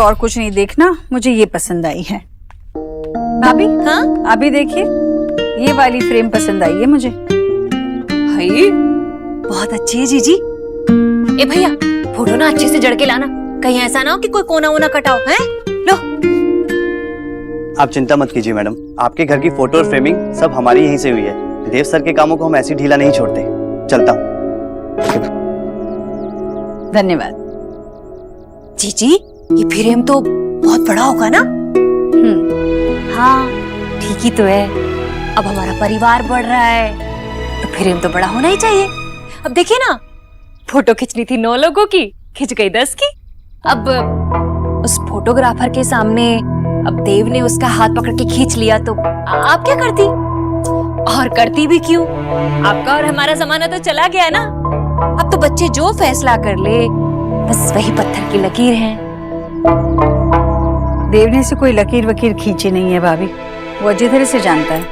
और कुछ नहीं देखना, मुझे ये पसंद आई है। भाभी हाँ अभी देखिए, ये वाली फ्रेम पसंद आई है मुझे। भाई बहुत अच्छी है जीजी। ए भैया फोटो ना अच्छे से जड़ के लाना, कहीं ऐसा ना हो कि कोई कोना वोना कटाओ है। लो आप चिंता मत कीजिए मैडम, आपके घर की फोटो और फ्रेमिंग सब हमारी यहीं से हुई है। देव सर के कामों को हम ऐसी ढीला नहीं छोड़ते। चलता हूँ। धन्यवाद। जीजी ये फ्रेम तो बहुत बड़ा होगा ना? हाँ ठीक ही तो है। अब हमारा परिवार बढ़ रहा है तो फ्रेम तो बड़ा होना ही चाहिए। अब देखिए ना, फोटो खींचनी थी 9 लोगों की, खिंच गई 10 की। अब उस फोटोग्राफर के सामने अब देव ने उसका हाथ पकड़ के खींच लिया तो आप क्या करती? और करती भी क्यों? आपका और हमारा जमाना तो चला गया ना। अब तो बच्चे जो फैसला कर ले बस वही पत्थर की लकीर है। देव ने से कोई लकीर वकीर खींची नहीं है भाभी, वो अच्छी तरह से जानता है।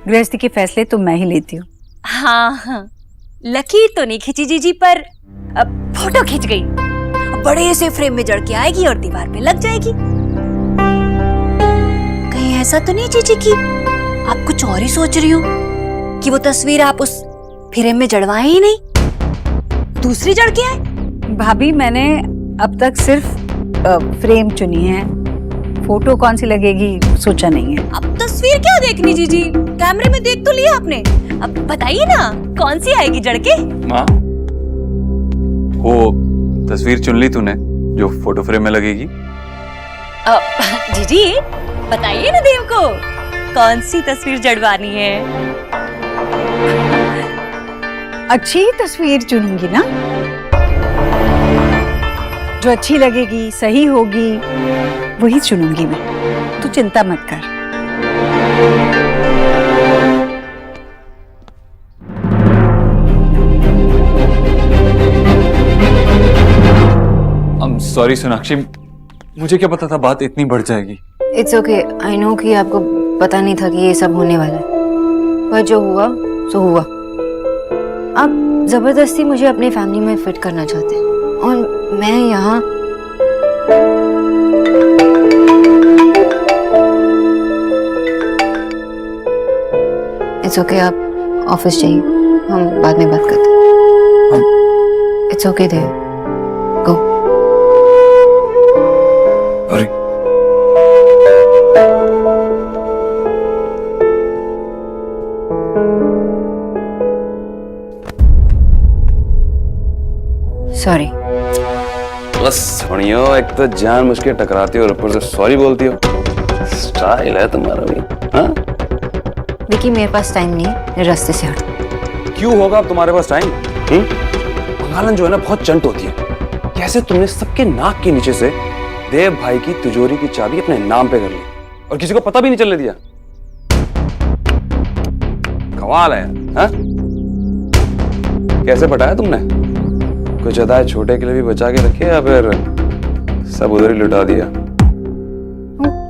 गृहस्थी के फैसले तो मैं ही लेती हूँ। हाँ लकीर तो नहीं खींची जीजी, पर अब फोटो खींच गई, बड़े से फ्रेम में जड़ के आएगी और दीवार पे लग जाएगी। कहीं ऐसा तो नहीं जीजी कि आप कुछ और ही सोच रही हो कि वो तस्वीर आप उस फ्रेम में जड़वाए ही नहीं, दूसरी जड़ के आए? भाभी मैंने अब तक सिर्फ फ्रेम चुनी है, फोटो कौन सी लगेगी सोचा नहीं है। अब तस्वीर क्या देखनी जीजी, कैमरे में देख तो लिया आपने, अब बताइए ना कौन सी आएगी जड़ के? माँ वो तस्वीर चुन ली तूने जो फोटो फ्रेम में लगेगी? जीजी बताइए ना देव को कौन सी तस्वीर जड़वानी है। अच्छी तस्वीर चुनूंगी ना, जो अच्छी लगेगी सही होगी वही चुनूंगी मैं, तू चिंता मत कर। सॉरी सोनाक्षी, मुझे क्या पता था बात इतनी बढ़ जाएगी। इट्स ओके, आई नो कि आपको पता नहीं था कि ये सब होने वाला है, पर जो हुआ सो हुआ। आप जबरदस्ती मुझे अपनी फैमिली में फिट करना चाहते हैं और मैं यहाँ इट्स ओके, आप ऑफिस जाइए, हम बाद में बात करते हैं। इट्स ओके देव, गो। अरे सॉरी। बस सुनियो, एक तो जान मुझ के टकराती हो और ऊपर से सॉरी बोलती हो। स्टाइल है तुम्हारा भी। हाँ देखिए मेरे पास टाइम नहीं है, रास्ते से हट। क्यों होगा अब तुम्हारे पास टाइम? बंगालन जो है ना बहुत चंट होती है। कैसे तुमने सबके नाक के नीचे से देव भाई की तिजोरी की चाबी अपने नाम पे कर ली और किसी को पता भी नहीं चलने दिया? कमाल है। हाँ कैसे पटाया तुमने? कुछ अदाए छोटे के लिए भी बचा के रखे या फिर सब उधर ही लुटा दिया?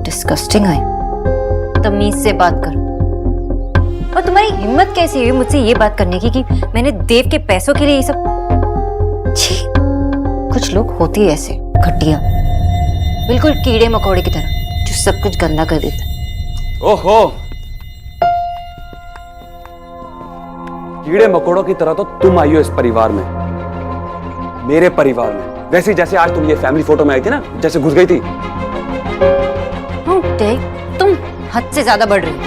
डिस्गस्टिंग है, तमीज से बात करो। और तुम्हारी हिम्मत कैसी हुई मुझसे ये बात करने की कि मैंने देव के पैसों के लिए ये सब? छी, कुछ लोग होते ही ऐसे घटिया, बिल्कुल कीड़े मकोड़े की तरह जो सब कुछ गंदा कर देता। ओहो, कीड़े मकोड़ों की तरह तो तुम आई हो इस परिवार में, मेरे परिवार में। वैसे जैसे आज तुम ये फैमिली फोटो में आई थी ना, जैसे घुस गई थी। देव तुम हद से ज्यादा बढ़ रही हो।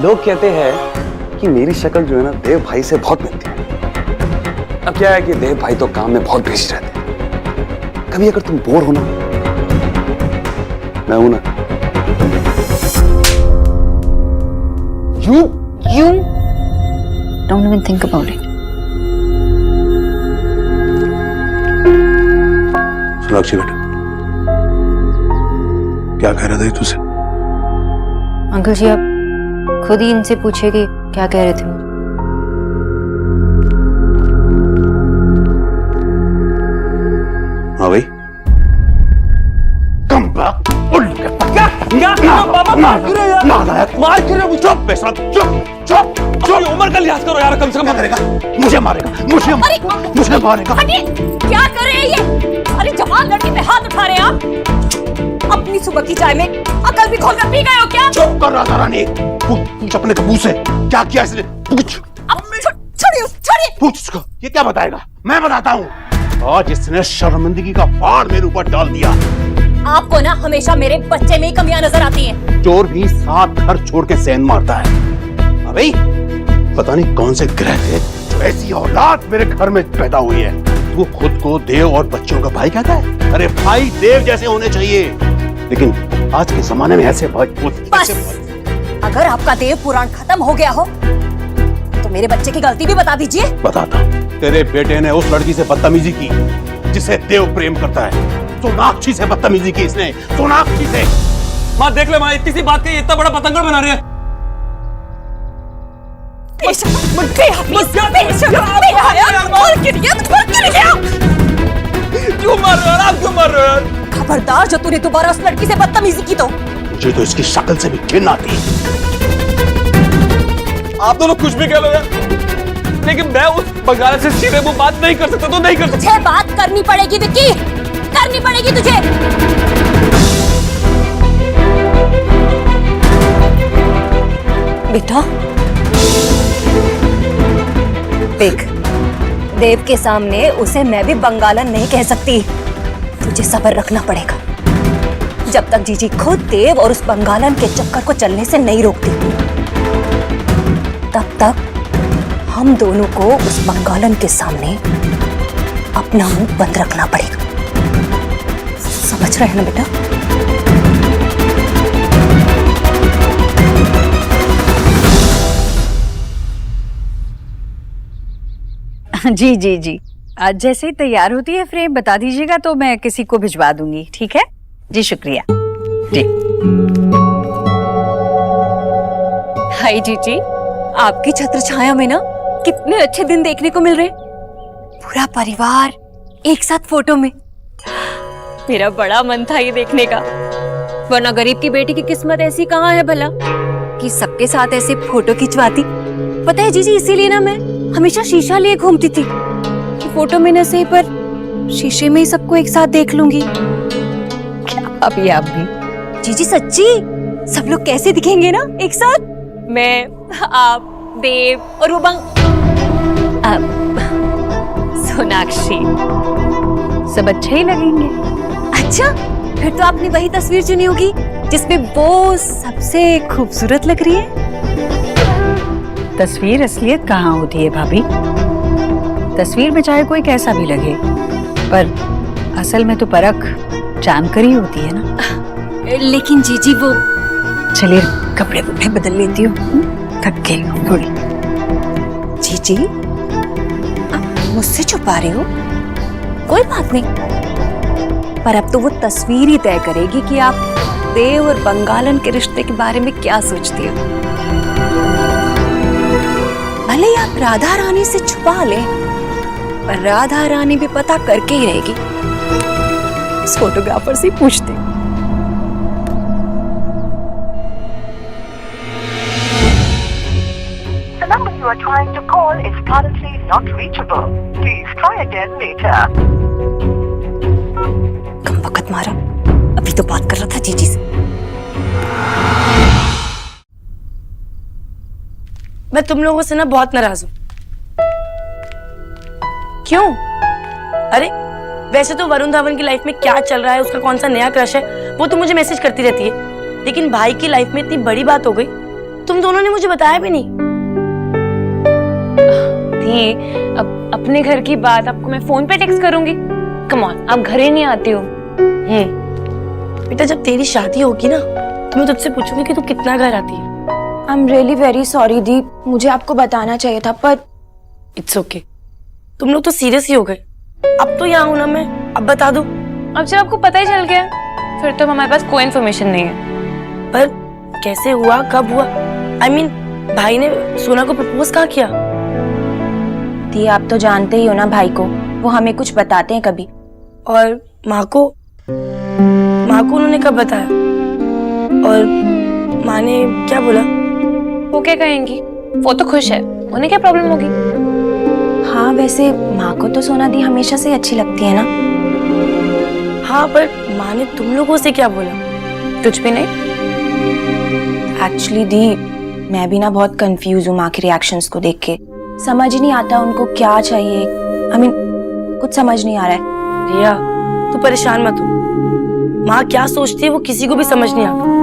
लोग कहते हैं कि मेरी शक्ल जो है ना देव भाई से बहुत मिलती है। अब क्या है कि देव भाई तो काम में बहुत बिजी रहते हैं। कभी अगर तुम बोर हो ना, मैं हूं ना। You don't even think about it. Sonakshi बेटा, क्या कह रहा था तुझसे? अंकल जी आप खुद ही इनसे पूछे कि क्या कह रहे थे मुझे। हाँ भाई, कम बैक। मार क्यों रहे हो? चुप बेशरम, चुप चुप चुप। उम्र का लिहाज करो यार, कम से कम। करेगा मुझे मारेगा, मुझे मारेगा। क्या कर रहे हैं ये? अरे जवान लड़की पे हाथ उठा रहे हैं आप। अपनी सुबह की चाय में अकल भी खोलकर पी गए हो क्या? चुप कर राधा रानी, पूछ अपने कबू से क्या किया इसने, पूछ। छोड़िए। पूछ उसको, ये क्या बताएगा? मैं बताता हूँ। आज इसने शर्मिंदगी का पहाड़ मेरे ऊपर डाल दिया। आपको ना हमेशा मेरे बच्चे में ही कमियां नजर आती हैं। चोर भी 7 घर छोड़ के सेंध मारता है। अबे पता नहीं कौन से ग्रह थे जो ऐसी औलाद मेरे घर में पैदा हुई है। वो खुद को देव और बच्चों का भाई कहता है। अरे भाई देव जैसे होने चाहिए, लेकिन आज के जमाने में ऐसे भाई बस, अगर आपका देव पुराण खत्म हो गया हो तो मेरे बच्चे की गलती भी बता दीजिए। बताता। तेरे बेटे ने उस लड़की से बदतमीजी की जिसे देव प्रेम करता है। सोनाक्षी से बदतमीजी की इसने, सोनाक्षी से। माँ देख ले माँ, इतनी सी बात के इतना बड़ा पतंगड़ बना रहे हैं। क्यों मार रहे हो आप? क्यों मार रहे हो? खबरदार, जो तूने दोबारा उस लड़की से बदतमीजी की तो मुझे तो इसकी शक्ल से भी घिन आती है। आप दोनों कुछ भी कह लो यार, लेकिन मैं उस बंगाल से सीधे वो बात नहीं कर सकता तो नहीं कर सकता। तुझे बात करनी पड़ेगी विक्की, करनी पड़ेगी तुझे। बेटा देख, देव के सामने उसे मैं भी बंगालन नहीं कह सकती। तुझे सब्र रखना पड़ेगा जब तक जीजी खुद देव और उस बंगालन के चक्कर को चलने से नहीं रोकती। तब तक हम दोनों को उस बंगालन के सामने अपना मुंह बंद रखना पड़ेगा। समझ रहे हैं ना बेटा? जी जी जी, आज जैसे ही तैयार होती है फ्रेम बता दीजिएगा तो मैं किसी को भिजवा दूंगी। ठीक है जी, शुक्रिया जी। हाय जीजी, आपकी छत्र छाया में ना कितने अच्छे दिन देखने को मिल रहे। पूरा परिवार एक साथ फोटो में। मेरा बड़ा मन था ये देखने का, वरना गरीब की बेटी की किस्मत ऐसी कहाँ है भला कि सबके साथ ऐसे फोटो खिंचवाती। पता है जीजी, इसीलिए ना मैं हमेशा शीशा लिए घूमती थी कि फोटो में न सही पर शीशे में ही सबको एक साथ देख लूंगी। अभी आप भी जीजी सच्ची, सब लोग कैसे दिखेंगे ना एक साथ। मैं, आप, देव और वो सोनाक्षी, सब अच्छे ही लगेंगे। अच्छा, फिर तो आपने वही तस्वीर चुनी होगी जिसमें वो सबसे खूबसूरत लग रही है। तस्वीर असलियत कहाँ होती है भाभी? तस्वीर में चाहे कोई कैसा भी लगे, पर असल में तो परख जानकर ही होती है ना। लेकिन जीजी वो, चलिए कपड़े वपड़े बदल लेती हूँ, थक गई हूँ थोड़ी। जीजी आप मुझसे छुपा रहे हो? कोई बात नहीं, पर अब तो वो तस्वीर ही तय करेगी कि आप देव और बंगालन के रिश्ते के बारे में क्या सोचती हो। भले ही आप राधा रानी से छुपा ले, पर राधा रानी भी पता करके ही रहेगी। इस फोटोग्राफर से पूछते। The number you are trying to call is currently not reachable. Please try again later. कम वक्त मारा, अभी तो बात कर रहा था जीजी से। मैं तुम लोगों से ना बहुत नाराज हूँ। क्यों? अरे वैसे तो वरुण धवन की लाइफ में क्या चल रहा है, उसका कौन सा नया क्रश है, वो तो मुझे मैसेज करती रहती है। लेकिन भाई की लाइफ में इतनी बड़ी बात हो गई, तुम दोनों ने मुझे बताया भी नहीं। दी, अब अपने घर की बात आपको मैं फोन पे टेक्स्ट करूंगी। कम ऑन, आप घर ही नहीं आती हो। बेटा जब तेरी शादी होगी ना तो मैं तुझसे पूछूंगी कि तू कितना घर आती है। I am really very sorry दी, मुझे आपको बताना चाहिए था, पर इट्स ओके। तुम लोग तो सीरियस ही हो गए। अब तो यहाँ हूं ना मैं, अब बता दो। अब जब आपको पता ही चल गया फिर तो हमारे पास कोई इन्फॉर्मेशन नहीं है। पर कैसे हुआ, कब हुआ? I mean, भाई ने सोना को प्रपोज कहाँ किया? दी आप तो जानते ही हो ना भाई को, वो हमें कुछ बताते हैं कभी। और माँ को उन्होंने कब बताया? और माँ ने क्या बोला? वो क्या कहेंगी, वो तो खुश है, उन्हें क्या प्रॉब्लम होगी। हाँ वैसे माँ को तो सोना दी हमेशा से अच्छी लगती है ना। हाँ पर माँ ने तुम लोगों से क्या बोला? कुछ भी नहीं। एक्चुअली दी मैं भी ना बहुत कंफ्यूज हूँ माँ के रिएक्शंस को देख के। समझ ही नहीं आता उनको क्या चाहिए। I mean, कुछ समझ नहीं आ रहा है। रिया तू परेशान मत हो, माँ क्या सोचती है वो किसी को भी समझ नहीं आता।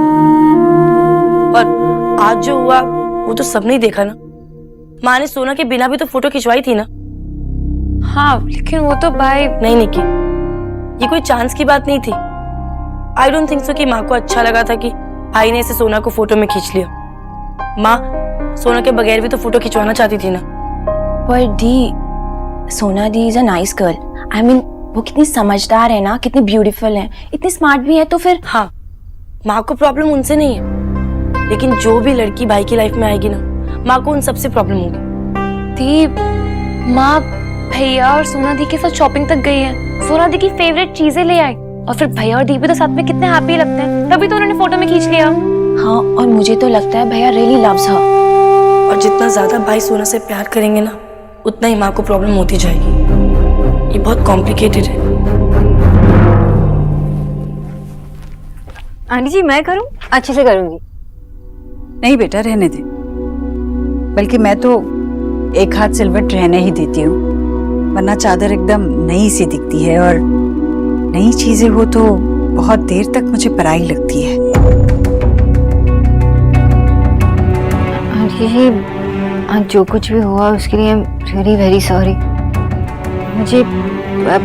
और आज जो हुआ वो तो सबने ही देखा ना। माँ ने सोना के बिना भी तो फोटो खिंचवाई थी ना। हाँ लेकिन वो तो भाई। नहीं निकी, ये कोई चांस की बात नहीं थी। आई डोंट थिंक सो कि माँ को अच्छा लगा था कि भाई ने ऐसे सोना को फोटो में खींच लिया। माँ सोना के बगैर भी तो फोटो खिंचवाना चाहती थी ना। पर दी सोना दी is a nice girl. I mean वो कितनी समझदार है ना, कितनी ब्यूटीफुल है, इतनी स्मार्ट भी है। तो फिर हाँ माँ को प्रॉब्लम उनसे नहीं है, लेकिन जो भी लड़की भाई की लाइफ में आएगी ना, माँ को उन सबसे प्रॉब्लम होगी। दी माँ भैया और सोना दी के साथ शॉपिंग तक गई है, सोना दी की फेवरेट चीजें ले आई, और फिर भैया और दी भी तो साथ में कितने हैप्पी लगते हैं, तभी तो उन्होंने फोटो में खींच लिया। हाँ और मुझे तो लगता है भैया रियली लव्स हर। और जितना ज्यादा भाई सोना से प्यार करेंगे ना, उतना ही माँ को प्रॉब्लम होती जाएगी। ये बहुत कॉम्प्लिकेटेड है। आंटी जी मैं करूं? अच्छे से करूंगी। नहीं बेटा रहने दे, बल्कि मैं तो एक हाथ सिलवट रहने ही देती हूँ, वरना चादर एकदम नई सी दिखती है और नई चीजें हो तो बहुत देर तक मुझे पराई लगती है। आंटी जी आज जो कुछ भी हुआ उसके लिए रियली वेरी सॉरी। मुझे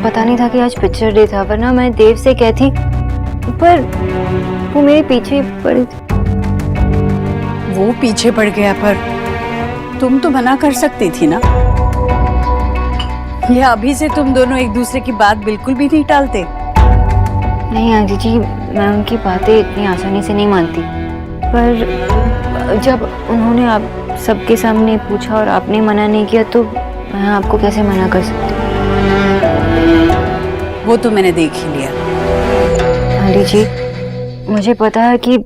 पता नहीं था कि आज पिक्चर डे था, वरना मैं देव से कहती, पर वो मेरे पीछे पड़ी थी। वो पीछे पड़ गया पर तुम तो मना कर सकती थी ना, या अभी से तुम दोनों एक दूसरे की बात बिल्कुल भी नहीं टालते। नहीं आंटी जी मैं उनकी बातें इतनी आसानी से नहीं मानती, पर जब उन्होंने आप सबके सामने पूछा और आपने मना नहीं किया तो मैं आपको कैसे मना कर सकती। वो तो मैंने देख ही लिया। आंटी जी मुझे पता है कि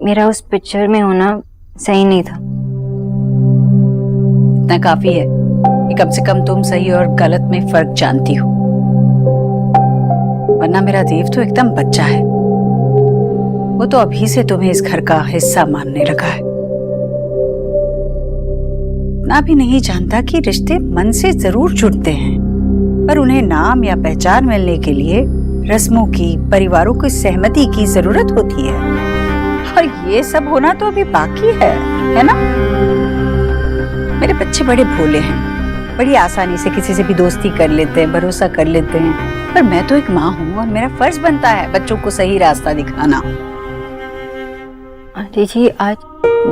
मेरा उस पिक्चर में होना सही नहीं था। इतना काफी है कि कम से कम तुम सही और गलत में फर्क जानती हो, वरना मेरा देव तो एकदम बच्चा है। वो तो अभी से तुम्हें इस घर का हिस्सा मानने लगा है। ना भी नहीं जानता कि रिश्ते मन से जरूर जुड़ते हैं, पर उन्हें नाम या पहचान मिलने के लिए रस्मों की, परिवारों की सहमति की जरूरत होती है, और ये सब होना तो अभी बाकी है ना? मेरे बच्चे बड़े भोले हैं, बड़ी आसानी से किसी से भी दोस्ती कर लेते हैं, भरोसा कर लेते हैं, पर मैं तो एक माँ हूँ और मेरा फर्ज बनता है बच्चों को सही रास्ता दिखाना। आंटी जी आज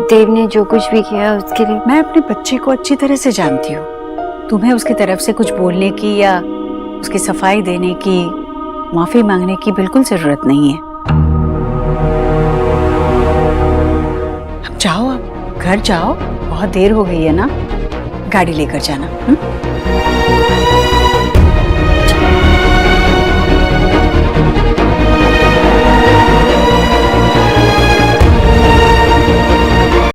देव ने जो कुछ भी किया उसके लिए मैं अपने बच्चे को अच्छी तरह से जानती हूँ। तुम्हें उसकी तरफ से कुछ बोलने की या उसकी सफाई देने की, माफी मांगने की बिल्कुल जरूरत नहीं है। अब जाओ, अब घर जाओ, बहुत देर हो गई है ना, गाड़ी लेकर जाना।